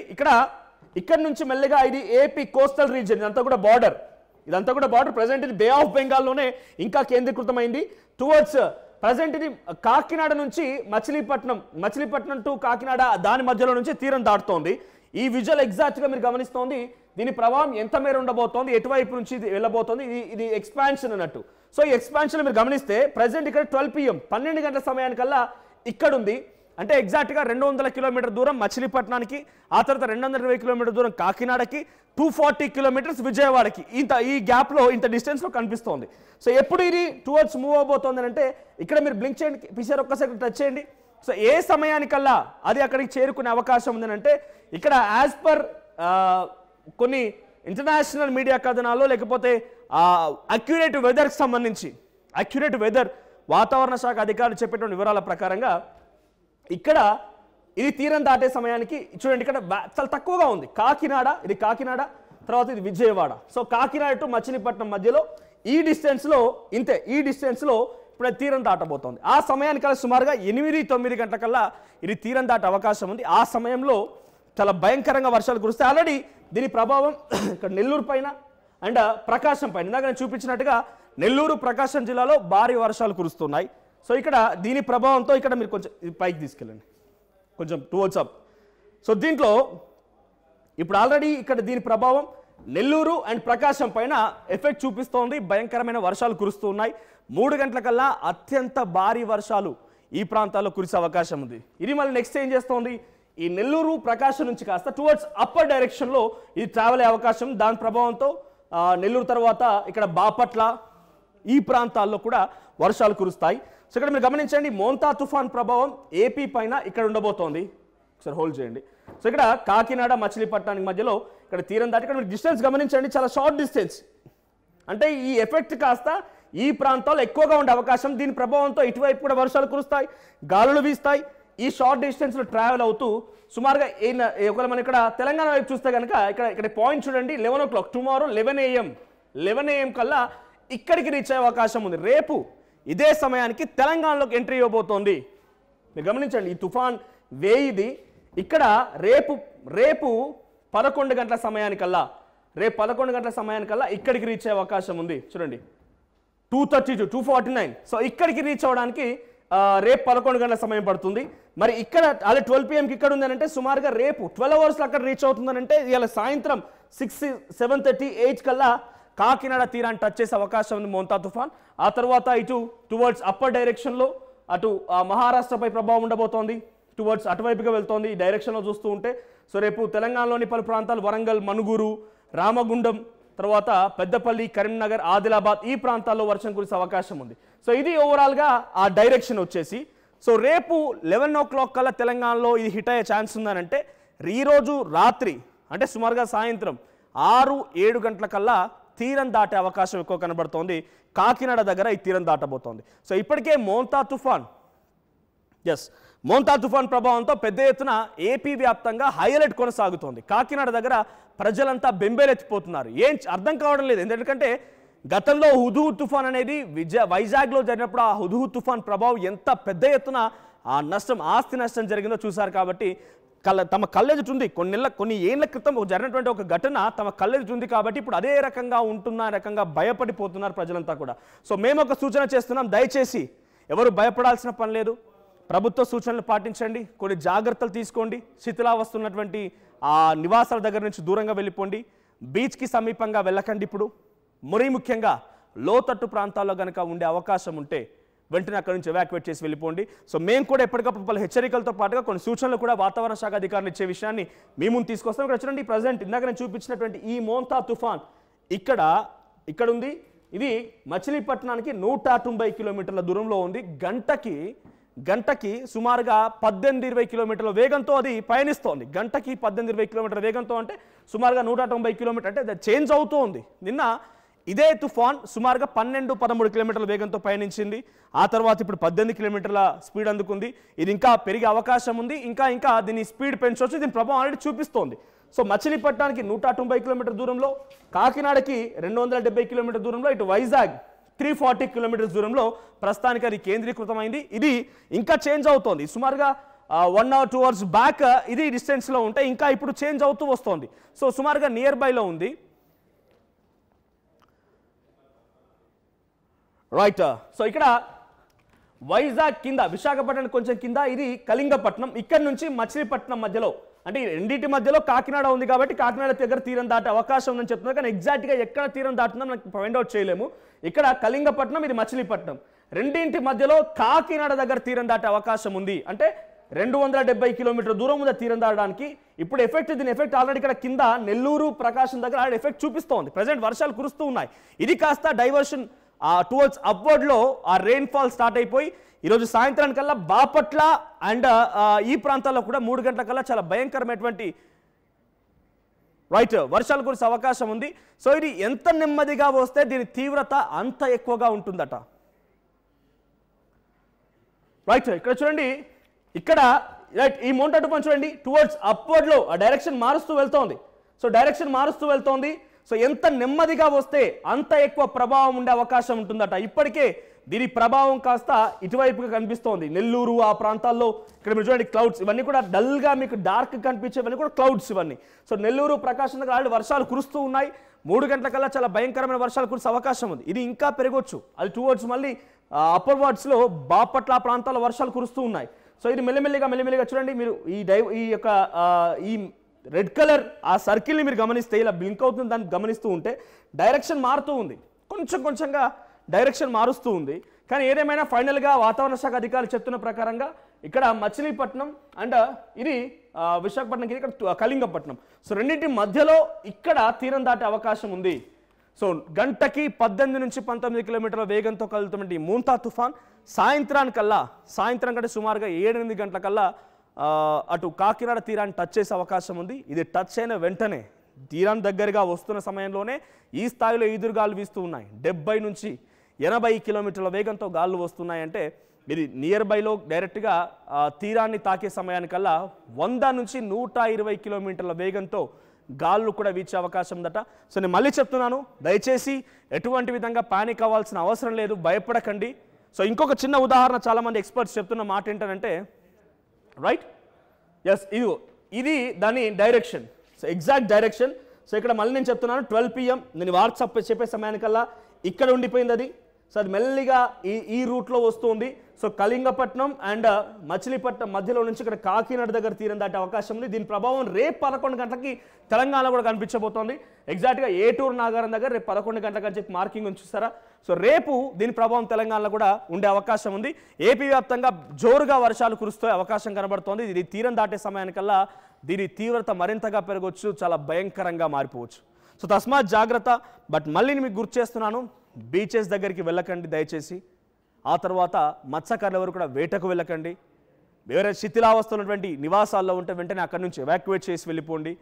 ఇక్కడ నుంచి మెల్లగా ఇది ఏపీ కోస్టల్ రీజియన్, ఇదంతా కూడా బార్డర్ ప్రెజెంట్ ఇది బే ఆఫ్ బెంగాల్లోనే ఇంకా కేంద్రీకృతమైంది. టువర్డ్స్ ప్రజెంట్ ఇది కాకినాడ నుంచి మచిలీపట్నం టు కాకినాడ దాని మధ్యలో నుంచి తీరం దాటుతోంది. ఈ విజువల్ ఎగ్జాక్ట్గా మీరు గమనిస్తోంది. దీని ప్రభావం ఎంత మేర ఉండబోతోంది, ఎటువైపు నుంచి ఇది వెళ్ళబోతోంది, ఇది ఎక్స్పాన్షన్ అన్నట్టు. సో ఈ ఎక్స్పాన్షన్ మీరు గమనిస్తే ప్రజెంట్ ఇక్కడ 12 PM 12 గంటల సమయానికల్లా ఇక్కడ ఉంది. అంటే ఎగ్జాక్ట్గా 200 కిలోమీటర్ దూరం మచిలీపట్నానికి, ఆ తర్వాత 220 కిలోమీటర్ దూరం కాకినాడకి, 240 కిలోమీటర్స్ విజయవాడకి. ఈ గ్యాప్లో ఇంత డిస్టెన్స్లో కనిపిస్తోంది. సో ఎప్పుడు ఇది టువర్డ్స్ మూవ్ అవబోతోంది అంటే ఇక్కడ మీరు బ్లింక్ చేయండి, పిక్చర్ ఒక్కసారి టచ్ చేయండి. సో ఏ సమయానికల్లా అది అక్కడికి చేరుకునే అవకాశం ఉందనంటే ఇక్కడ యాజ్ పర్ కొన్ని ఇంటర్నేషనల్ మీడియా కథనాల్లో లేకపోతే అక్యురేట్ వెదర్కి సంబంధించి వాతావరణ శాఖ అధికారులు చెప్పేటువంటి వివరాల ప్రకారంగా ఇక్కడ ఇది తీరం దాటే సమయానికి చూడండి ఇక్కడ చాలా తక్కువగా ఉంది. కాకినాడ తర్వాత ఇది విజయవాడ. సో కాకినాడ టు మచిలీపట్నం మధ్యలో ఈ డిస్టెన్స్లో ఇప్పుడు తీరం దాటబోతోంది. ఆ సమయానికల్లా సుమారుగా 8-9 గంటలకల్లా ఇది తీరం దాటే అవకాశం ఉంది. ఆ సమయంలో చాలా భయంకరంగా వర్షాలు కురుస్తాయి. ఆల్రెడీ దీని ప్రభావం ఇక్కడ నెల్లూరు పైన అండ్ ప్రకాశం పైన ఇందాక నేను చూపించినట్టుగా నెల్లూరు, ప్రకాశం జిల్లాలో భారీ వర్షాలు కురుస్తున్నాయి. సో ఇక్కడ దీని ప్రభావంతో ఇక్కడ మీరు కొంచెం పైకి తీసుకెళ్ళండి, కొంచెం టువర్డ్స్ అప్. సో దీంట్లో ఇప్పుడు ఆల్రెడీ ఇక్కడ దీని ప్రభావం నెల్లూరు అండ్ ప్రకాశం పైన ఎఫెక్ట్ చూపిస్తోంది. భయంకరమైన వర్షాలు కురుస్తూ ఉన్నాయి. 3 గంటలకల్లా అత్యంత భారీ వర్షాలు ఈ ప్రాంతాల్లో కురిసే అవకాశం ఉంది. ఇది మళ్ళీ నెక్స్ట్ ఏం చేస్తోంది, ఈ నెల్లూరు, ప్రకాశం నుంచి కాస్త టువర్డ్స్ అప్పర్ డైరెక్షన్లో ఇది ట్రావెల్ అయ్యే అవకాశం. దాని ప్రభావంతో నెల్లూరు తర్వాత ఇక్కడ బాపట్ల ఈ ప్రాంతాల్లో కూడా వర్షాలు కురుస్తాయి. సో ఇక్కడ మీరు గమనించండి, మోంతా తుఫాన్ ప్రభావం ఏపీ పైన ఇక్కడ ఉండబోతోంది. ఒకసారి హోల్డ్ చేయండి. సో ఇక్కడ కాకినాడ, మచిలీపట్నానికి మధ్యలో ఇక్కడ తీరం దాటి ఇక్కడ మీరు డిస్టెన్స్ గమనించండి, చాలా షార్ట్ డిస్టెన్స్. అంటే ఈ ఎఫెక్ట్ కాస్త ఈ ప్రాంతాల్లో ఎక్కువగా ఉండే అవకాశం. దీని ప్రభావంతో ఇటువైపు కూడా వర్షాలు కురుస్తాయి, గాలులు వీస్తాయి. ఈ షార్ట్ డిస్టెన్స్లో ట్రావెల్ అవుతూ సుమారుగా ఒకవేళ మనం ఇక్కడ తెలంగాణ వైపు చూస్తే కనుక ఇక్కడ పాయింట్ చూడండి, 11 o'clock టుమారో 11 AM కల్లా ఇక్కడికి రీచ్ అయ్యే అవకాశం ఉంది. రేపు ఇదే సమయానికి తెలంగాణలోకి ఎంట్రీ ఇవ్వబోతోంది. మీరు గమనించండి, ఈ తుఫాన్ వేయిది ఇక్కడ రేపు 11 గంటల సమయానికల్లా ఇక్కడికి రీచ్ అయ్యే అవకాశం ఉంది. చూడండి 232, 249. సో ఇక్కడికి రీచ్ అవ్వడానికి రేపు 11 గంటల సమయం పడుతుంది. మరి ఇక్కడ అలా 12 PM ఇక్కడ ఉందనంటే సుమారుగా రేపు 12 hours అక్కడ రీచ్ అవుతుందనంటే ఇవాళ సాయంత్రం 6, 7:30, 8 కల్లా కాకినాడ తీరాన్ని టచ్ చేసే అవకాశం ఉంది మోంతా తుఫాన్. ఆ తర్వాత ఇటు టువర్డ్స్ అప్పర్ డైరెక్షన్లో అటు మహారాష్ట్రపై ప్రభావం ఉండబోతోంది, టువర్డ్స్ అటువైపుగా వెళ్తోంది ఈ డైరెక్షన్లో చూస్తూ ఉంటే. సో రేపు తెలంగాణలోని పలు ప్రాంతాలు వరంగల్, మనుగురు, రామగుండం, తర్వాత పెద్దపల్లి, కరీంనగర్, ఆదిలాబాద్ ఈ ప్రాంతాల్లో వర్షం కురిసే అవకాశం ఉంది. సో ఇది ఓవరాల్గా ఆ డైరెక్షన్ వచ్చేసి. సో రేపు 11 o'clock కల్లా తెలంగాణలో ఇది హిట్ అయ్యే ఛాన్స్ ఉందనంటే ఈరోజు రాత్రి అంటే సుమారుగా సాయంత్రం 6-7 గంటల కల్లా తీరం దాటే అవకాశం ఎక్కువ కనబడుతోంది. కాకినాడ దగ్గర ఈ తీరం దాటబోతోంది. సో ఇప్పటికే మోంతా తుఫాన్ ప్రభావంతో పెద్ద ఎత్తున ఏపీ వ్యాప్తంగా హై అలర్ట్ కొనసాగుతోంది. కాకినాడ దగ్గర ప్రజలంతా బెంబేలెత్తిపోతున్నారు. ఏం అర్థం కావడం లేదు. ఎందుకంటే గతంలో హుదూద్ తుఫాన్ అనేది వైజాగ్లో జరిగినప్పుడు ఆ హుదూద్ తుఫాన్ ప్రభావం ఎంత పెద్ద ఎత్తున ఆ నష్టం, ఆస్తి నష్టం జరిగిందో చూశారు. కాబట్టి తమ కళ్ళెదుట ఉంది. కొన్ని ఏళ్ల క్రితం జరిగినటువంటి ఒక ఘటన తమ కళ్ళెదుట ఉంది కాబట్టి ఇప్పుడు అదే రకంగా ఉంటున్న రకంగా భయపడిపోతున్నారు ప్రజలంతా కూడా. సో మేము ఒక సూచన చేస్తున్నాం, దయచేసి ఎవరు భయపడాల్సిన పని లేదు. ప్రభుత్వ సూచనలు పాటించండి, కొన్ని జాగ్రత్తలు తీసుకోండి. శిథిలావస్తున్నటువంటి ఆ నివాసాల దగ్గర నుంచి దూరంగా వెళ్ళిపోండి. బీచ్కి సమీపంగా వెళ్ళకండి. ఇప్పుడు మరీ ముఖ్యంగా లోతట్టు ప్రాంతాల్లో కనుక ఉండే అవకాశం ఉంటే వెంటనే అక్కడి నుంచి ఎవాక్యువేట్ చేసి వెళ్ళిపోండి. సో మేము కూడా ఎప్పటికప్పుడు పలు హెచ్చరికలతో పాటుగా కొన్ని సూచనలు కూడా వాతావరణ శాఖ అధికారులు ఇచ్చే విషయాన్ని మీ ముందు తీసుకొస్తాం. ఇక్కడ చూడండి, ప్రజెంట్ ఇందాక నేను చూపించినటువంటి ఈ మోంతా తుఫాన్ ఇక్కడ ఉంది. ఇది మచిలీపట్నానికి 190 కిలోమీటర్ల దూరంలో ఉంది. గంటకి సుమారుగా 18-20 కిలోమీటర్ల వేగంతో అది పయనిస్తోంది. గంటకి 18-20 కిలోమీటర్ల వేగంతో అంటే సుమారుగా 190 కిలోమీటర్, అంటే అది చేంజ్ అవుతూ ఉంది. నిన్న ఇదే తుఫాన్ సుమారుగా 12-13 కిలోమీటర్ల వేగంతో పయనించింది. ఆ తర్వాత ఇప్పుడు 18 కిలోమీటర్ల స్పీడ్ అందుకుంది. ఇది ఇంకా పెరిగే అవకాశం ఉంది. ఇంకా దీని స్పీడ్ పెంచవచ్చు. దీని ప్రభావం ఆల్రెడీ చూపిస్తోంది. సో మచిలీపట్నానికి 190 కిలోమీటర్ దూరంలో, కాకినాడకి 270 కిలోమీటర్ దూరంలో, ఇటు వైజాగ్ 340 కిలోమీటర్స్ దూరంలో ప్రస్తుతానికి అది కేంద్రీకృతమైంది. ఇది ఇంకా చేంజ్ అవుతోంది. సుమారుగా 1 or 2 hours బ్యాక్ ఇది డిస్టెన్స్లో ఉంటే ఇంకా ఇప్పుడు చేంజ్ అవుతూ వస్తోంది. సో సుమారుగా నియర్ బైలో ఉంది. రైట్. సో ఇక్కడ వైజాగ్ కింద, విశాఖపట్నం కొంచెం కింద ఇది కళింగపట్నం. ఇక్కడ నుంచి మచిలీపట్నం మధ్యలో, అంటే రెండింటి మధ్యలో కాకినాడ ఉంది కాబట్టి కాకినాడ దగ్గర తీరం దాటే అవకాశం ఉందని చెప్తున్నారు. కానీ ఎగ్జాక్ట్గా ఎక్కడ తీరం దాటుందో మనకి ఫైండ్ అవుట్ చేయలేము. ఇక్కడ కళింగపట్నం, ఇది మచిలీపట్నం, రెండింటి మధ్యలో కాకినాడ దగ్గర తీరం దాటే అవకాశం ఉంది. అంటే 270 కిలోమీటర్ దూరం ఉంది తీరం దాటడానికి. ఇప్పుడు దీని ఎఫెక్ట్ ఆల్రెడీ ఇక్కడ కింద నెల్లూరు, ప్రకాశం దగ్గర ఆల్రెడీ ఎఫెక్ట్ చూపిస్తోంది. ప్రజెంట్ వర్షాలు కురుస్తూ ఉన్నాయి. ఇది కాస్త డైవర్షన్ టువర్డ్స్ అప్వర్డ్లో ఆ రెయిన్ఫాల్ స్టార్ట్ అయిపోయి ఈరోజు సాయంత్రానికల్లా బాపట్ల అండ్ ఈ ప్రాంతాల్లో కూడా 3 గంటలకల్లా చాలా భయంకరమైనటువంటి వర్షాలు కురిసే అవకాశం ఉంది. సో ఇది ఎంత నెమ్మదిగా వస్తే దీని తీవ్రత అంత ఎక్కువగా ఉంటుందట. ఇక్కడ చూడండి, ఇక్కడ ఈ మోంటా తుఫాన్ చూడండి టువర్డ్స్ అప్వర్డ్లో ఆ డైరెక్షన్ మారుస్తూ వెళ్తోంది. సో డైరెక్షన్ మారుస్తూ వెళ్తోంది. సో ఎంత నెమ్మదిగా వస్తే అంత ఎక్కువ ప్రభావం ఉండే అవకాశం ఉంటుందట. ఇప్పటికే దీని ప్రభావం కాస్త ఇటువైపుగా కనిపిస్తోంది. నెల్లూరు ఆ ప్రాంతాల్లో ఇక్కడ మీరు చూడండి క్లౌడ్స్, ఇవన్నీ కూడా డల్గా మీకు డార్క్ కనిపించేవన్నీ కూడా క్లౌడ్స్ ఇవన్నీ. సో నెల్లూరు, ప్రకాశం దగ్గర ఆల్రెడీ వర్షాలు కురుస్తూ ఉన్నాయి. 3 గంటలకల్లా చాలా భయంకరమైన వర్షాలు కురిసే అవకాశం ఉంది. ఇది ఇంకా పెరగొచ్చు. అది టువర్డ్స్ మళ్ళీ అప్పర్వర్డ్స్లో బాపట్ల ప్రాంతాల్లో వర్షాలు కురుస్తూ ఉన్నాయి. సో ఇది మెల్లిమెల్లిగా చూడండి, మీరు ఈ రెడ్ కలర్ ఆ సర్కిల్ని మీరు గమనిస్తే, ఇలా బ్లింక్ అవుతుంది, దాన్ని గమనిస్తూ ఉంటే డైరెక్షన్ మారుతూ ఉంది. కొంచెంగా డైరెక్షన్ మారుస్తూ ఉంది. కానీ ఏదేమైనా ఫైనల్గా వాతావరణ శాఖ అధికారులు చెప్తున్న ప్రకారంగా ఇక్కడ మచిలీపట్నం అండ్ ఇది విశాఖపట్నం, ఇక్కడ కళింగపట్నం, సో రెండింటి మధ్యలో ఇక్కడ తీరం దాటే అవకాశం ఉంది. సో గంటకి 18 నుంచి 19 కిలోమీటర్ల వేగంతో కదులుతున్నటువంటి మోంతా తుఫాన్ సాయంత్రం కంటే సుమారుగా 7-8 గంటలకల్లా అటు కాకినాడ తీరాన్ని టచ్ చేసే అవకాశం ఉంది. ఇది టచ్ అయిన వెంటనే తీరాన్ని దగ్గరగా వస్తున్న సమయంలోనే ఈ స్థాయిలో ఈదురుగాలు వీస్తూ ఉన్నాయి. 70 నుంచి 80 కిలోమీటర్ల వేగంతో గాలు వస్తున్నాయంటే ఇది నియర్ బైలో డైరెక్ట్గా తీరాన్ని తాకే సమయానికల్లా 100 నుంచి 120 కిలోమీటర్ల వేగంతో గాళ్ళు కూడా వీచే అవకాశం ఉందట. సో నేను మళ్ళీ చెప్తున్నాను, దయచేసి ఎటువంటి విధంగా పానిక్ అవ్వాల్సిన అవసరం లేదు, భయపడకండి. సో ఇంకొక చిన్న ఉదాహరణ, చాలామంది ఎక్స్పర్ట్స్ చెప్తున్న మాట ఏంటంటే ఇది దాని direction, so exact direction. So ఇక్కడ మళ్ళీ నేను చెప్తున్నాను 12 PM నేను వాట్సాప్ చెప్పే సమయానికల్లా ఇక్కడ ఉండిపోయింది అది. సో అది మెల్లిగా ఈ రూట్లో వస్తుంది. సో కళింగపట్నం అండ్ మచిలీపట్నం మధ్యలో నుంచి ఇక్కడ కాకినాడ దగ్గర తీరం దాటే అవకాశం ఉంది. దీని ప్రభావం రేపు 11 గంటలకి తెలంగాణ కూడా కనిపించబోతోంది. ఎగ్జాక్ట్గా ఏటూరు నాగారం దగ్గర రేపు 11 గంటలకు అని చెప్పి మార్కింగ్ ఉంది చూస్తారా. సో రేపు దీని ప్రభావం తెలంగాణలో కూడా ఉండే అవకాశం ఉంది. ఏపీ వ్యాప్తంగా జోరుగా వర్షాలు కురుస్తే అవకాశం కనబడుతోంది. ఇది తీరం దాటే సమయానికల్లా దీని తీవ్రత మరింతగా పెరగవచ్చు, చాలా భయంకరంగా మారిపోవచ్చు. సో తస్మాత్ జాగ్రత్త. బట్ మళ్ళీ మీకు గుర్తు చేస్తున్నాను, బీచెస్ దగ్గరికి వెళ్ళకండి దయచేసి. ఆ తర్వాత మత్స్యకారులు ఎవరు కూడా వేటకు వెళ్ళకండి. వేరే శిథిలావస్థ ఉన్నటువంటి నివాసాల్లో ఉంటే వెంటనే అక్కడి నుంచి ఎవాక్యువేట్ చేసి వెళ్ళిపోండి.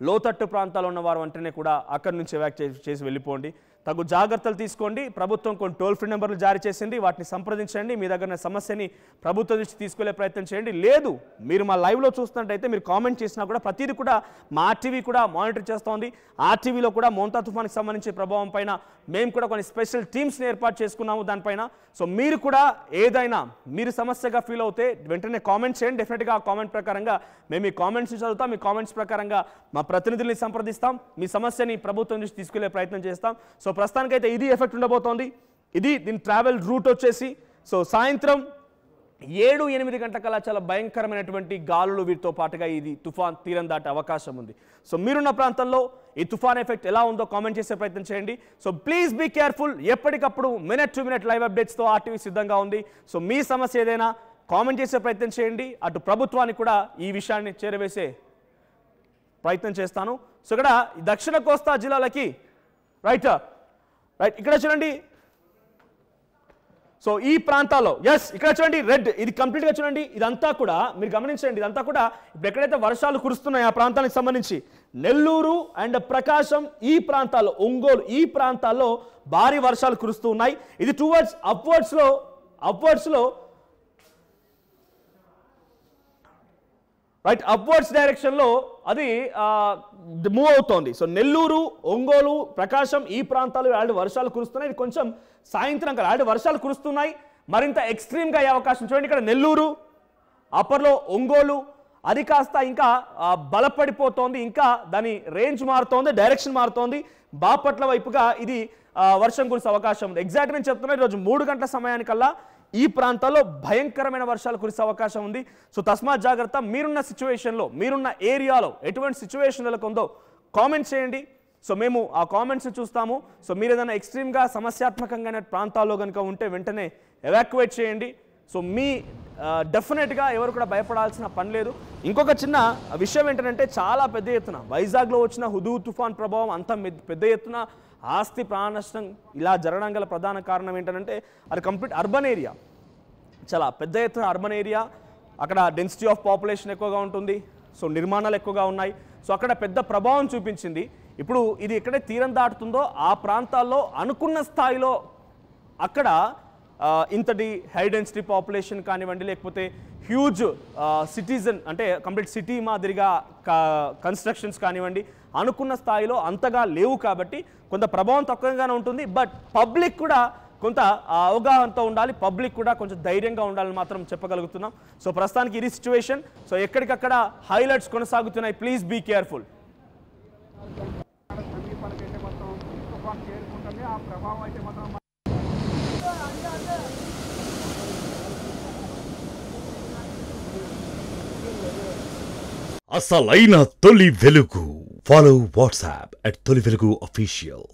లోతట్టు ప్రాంతాల్లో ఉన్న వారు వెంటనే కూడా అక్కడి నుంచి ఎవాక్యుయేట్ చేసి వెళ్ళిపోండి. తగు జాగ్రత్తలు తీసుకోండి. ప్రభుత్వం కొన్ని టోల్ ఫ్రీ నెంబర్లు జారీ చేసింది, వాటిని సంప్రదించండి. మీ దగ్గర సమస్యని ప్రభుత్వం దృష్టి తీసుకెళ్లే ప్రయత్నం చేయండి. లేదు మీరు మా లైవ్లో చూస్తున్నట్టయితే మీరు కామెంట్ చేసినా కూడా ప్రతిదీ కూడా మా ఆర్టీవీ కూడా మానిటర్ చేస్తోంది. ఆర్టీవీలో కూడా మోంతా తుఫాన్కి సంబంధించిన ప్రభావం పైన మేము కూడా కొన్ని స్పెషల్ టీమ్స్ని ఏర్పాటు చేసుకున్నాము దానిపైన. సో మీరు కూడా ఏదైనా మీరు సమస్యగా ఫీల్ అవుతే వెంటనే కామెంట్ చేయండి. డెఫినెట్గా ఆ కామెంట్ ప్రకారంగా మేము మీ కామెంట్స్ని చదువుతాం. మీ కామెంట్స్ ప్రకారంగా మా ప్రతినిధుల్ని సంప్రదిస్తాం. మీ సమస్యని ప్రభుత్వం నుంచి తీసుకెళ్లే ప్రయత్నం చేస్తాం. సో ప్రస్తుతానికైతే ఇది ఎఫెక్ట్ ఉండబోతోంది. ఇది దీని ట్రావెల్ రూట్ వచ్చేసి సో సాయంత్రం 7-8 గంటలకల్లా చాలా భయంకరమైనటువంటి గాలులు వీటితో పాటుగా ఇది తుఫాన్ తీరం దాటే అవకాశం ఉంది. సో మీరున్న ప్రాంతంలో ఈ తుఫాన్ ఎఫెక్ట్ ఎలా ఉందో కామెంట్ చేసే ప్రయత్నం చేయండి. So please be careful. ఎప్పటికప్పుడు మినిట్ టు మినిట్ లైవ్ అప్డేట్స్తో ఆర్టీవీ సిద్ధంగా ఉంది. సో మీ సమస్య ఏదైనా కామెంట్ చేసే ప్రయత్నం చేయండి. అటు ప్రభుత్వానికి కూడా ఈ విషయాన్ని చేరవేసే ప్రయత్నం చేస్తాను. సో ఇక్కడ దక్షిణ కోస్తా జిల్లాలకి రైట్ ఇక్కడ చూడండి. సో ఈ ప్రాంతాల్లో ఇక్కడ చూడండి రెడ్, ఇది కంప్లీట్గా చూడండి. ఇదంతా కూడా మీరు గమనించండి. ఇదంతా కూడా ఇప్పుడు ఎక్కడైతే వర్షాలు కురుస్తున్నాయి ఆ ప్రాంతానికి సంబంధించి నెల్లూరు అండ్ ప్రకాశం ఈ ప్రాంతాల్లో, ఒంగోలు ఈ ప్రాంతాల్లో భారీ వర్షాలు కురుస్తూ ఉన్నాయి. ఇది టువర్డ్స్ అప్వర్డ్స్లో రైట్ అప్వర్డ్స్ డైరెక్షన్లో అది మూవ్ అవుతోంది. సో నెల్లూరు, ఒంగోలు, ప్రకాశం ఈ ప్రాంతాలు ఆల్రెడీ వర్షాలు కురుస్తున్నాయి. ఇది కొంచెం సాయంత్రం కదా ఆల్రెడీ వర్షాలు కురుస్తున్నాయి. మరింత ఎక్స్ట్రీమ్గా అయ్యే అవకాశం చూడండి. ఇక్కడ నెల్లూరు, అప్పర్లో ఒంగోలు అది కాస్త ఇంకా బలపడిపోతోంది. ఇంకా దాని రేంజ్ మారుతోంది, డైరెక్షన్ మారుతోంది. బాపట్ల వైపుగా ఇది వర్షం కురిసే అవకాశం ఉంది. ఎగ్జాక్ట్ నేను చెప్తున్నా ఈరోజు 3 గంటల సమయానికల్లా ఈ ప్రాంతాల్లో భయంకరమైన వర్షాలు కురిసే అవకాశం ఉంది. సో తస్మాత్ జాగ్రత్త. మీరున్న సిచ్యువేషన్లో, మీరున్న ఏరియాలో ఎటువంటి సిచ్యువేషన్ నెలకొందో కామెంట్ చేయండి. సో మేము ఆ కామెంట్స్ చూస్తాము. సో మీరు ఏదైనా ఎక్స్ట్రీమ్గా సమస్యాత్మకంగా ప్రాంతాల్లో కనుక ఉంటే వెంటనే ఎవాక్యువేట్ చేయండి. సో మీ డెఫినెట్గా ఎవరు కూడా భయపడాల్సిన పని లేదు. ఇంకొక చిన్న విషయం ఏంటంటే చాలా పెద్ద ఎత్తున వైజాగ్లో వచ్చిన హుదూ తుఫాన్ ప్రభావం అంత పెద్ద ఎత్తున ఆస్తి ప్రాణ నష్టం ఇలా జరగడం గల ప్రధాన కారణం ఏంటంటే అది కంప్లీట్ అర్బన్ ఏరియా, చాలా పెద్ద ఎత్తున అర్బన్ ఏరియా. అక్కడ డెన్సిటీ ఆఫ్ పాపులేషన్ ఎక్కువగా ఉంటుంది. సో నిర్మాణాలు ఎక్కువగా ఉన్నాయి. సో అక్కడ పెద్ద ప్రభావం చూపించింది. ఇప్పుడు ఇది ఎక్కడే తీరం దాటుతుందో ఆ ప్రాంతాల్లో అనుకున్న స్థాయిలో అక్కడ ఇంతటి హై డెన్సిటీ పాపులేషన్ కానివ్వండి, లేకపోతే హ్యూజ్ సిటిజన్ అంటే కంప్లీట్ సిటీ మాదిరిగా కన్స్ట్రక్షన్స్ కానివ్వండి అనుకున్న స్థాయిలో అంతగా లేవు. కాబట్టి కొంత ప్రభావం తక్కువగానే ఉంటుంది. బట్ పబ్లిక్ కూడా కొంత అవగాహనతో ఉండాలి. పబ్లిక్ కూడా కొంచెం ధైర్యంగా ఉండాలని మాత్రం చెప్పగలుగుతున్నాం. సో ప్రస్తుతానికి ఇది సిచ్యువేషన్. సో ఎక్కడికక్కడ హైలైట్స్ కొనసాగుతున్నాయి. Please be careful. అసలైన తొలి వెలుగు. ఫాలో వాట్సాప్ @తొలి వెలుగు official.